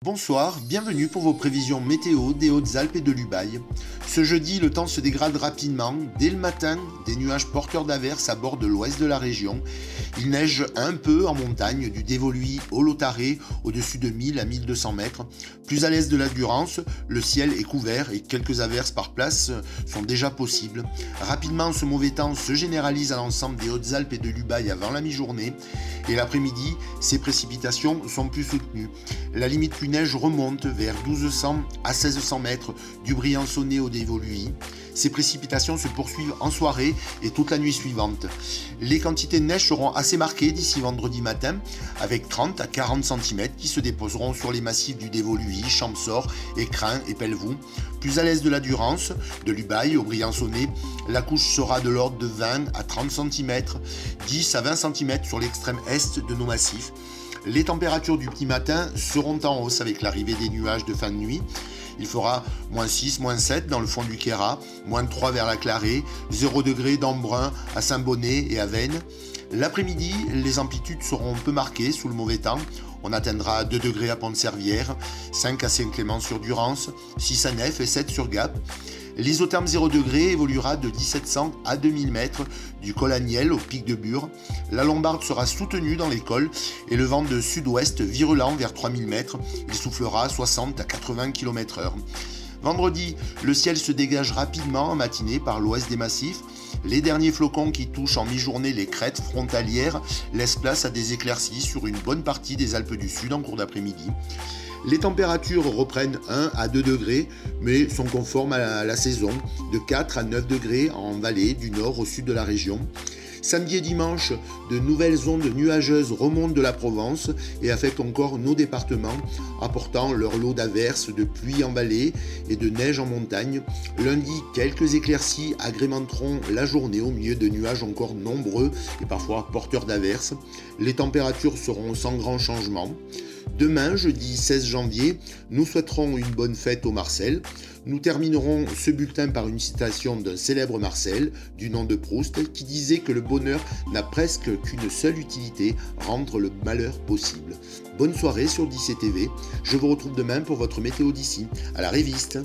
Bonsoir, bienvenue pour vos prévisions météo des Hautes-Alpes et de l'Ubaye. Ce jeudi, le temps se dégrade rapidement. Dès le matin, des nuages porteurs d'averses abordent l'ouest de la région. Il neige un peu en montagne, du Dévoluy au Lautaret, au-dessus de 1000 à 1200 mètres. Plus à l'est de la Durance, le ciel est couvert et quelques averses par place sont déjà possibles. Rapidement, ce mauvais temps se généralise à l'ensemble des Hautes-Alpes et de l'Ubaye avant la mi-journée. Et l'après-midi, ces précipitations sont plus soutenues. La limite plus neige remonte vers 1200 à 1600 mètres du Briançonnais au Dévoluy. Ces précipitations se poursuivent en soirée et toute la nuit suivante. Les quantités de neige seront assez marquées d'ici vendredi matin, avec 30 à 40 cm qui se déposeront sur les massifs du Dévoluy, Champsaur, Écrin et Pelvoux. Plus à l'est de la Durance, de l'Ubaye au Briançonnais, la couche sera de l'ordre de 20 à 30 cm, 10 à 20 cm sur l'extrême est de nos massifs. Les températures du petit matin seront en hausse avec l'arrivée des nuages de fin de nuit. Il fera -6, -7 dans le fond du Queyras, -3 vers la Clarée, 0 degré d'Embrun à Saint-Bonnet et à Veynes. L'après-midi, les amplitudes seront peu marquées sous le mauvais temps. On atteindra 2 degrés à Pont-de-Servières, 5 à Saint-Clément-sur-Durance, 6 à Nef et 7 sur Gap. L'isotherme 0 degré évoluera de 1700 à 2000 mètres du col Aniel au pic de Bure. La Lombarde sera soutenue dans les cols et le vent de sud-ouest virulent vers 3000 mètres. Il soufflera 60 à 80 km/h. Vendredi, le ciel se dégage rapidement en matinée par l'ouest des massifs. Les derniers flocons qui touchent en mi-journée les crêtes frontalières laissent place à des éclaircies sur une bonne partie des Alpes du Sud en cours d'après-midi. Les températures reprennent 1 à 2 degrés, mais sont conformes à la saison, de 4 à 9 degrés en vallée du nord au sud de la région. Samedi et dimanche, de nouvelles ondes nuageuses remontent de la Provence et affectent encore nos départements, apportant leur lot d'averses, de pluie en vallée et de neige en montagne. Lundi, quelques éclaircies agrémenteront la journée au milieu de nuages encore nombreux et parfois porteurs d'averses. Les températures seront sans grand changement. Demain, jeudi 16 janvier, nous souhaiterons une bonne fête au Marcel. Nous terminerons ce bulletin par une citation d'un célèbre Marcel, du nom de Proust, qui disait que le bonheur n'a presque qu'une seule utilité, rendre le malheur possible. Bonne soirée sur 17 TV. Je vous retrouve demain pour votre météo d'ici. À la réviste.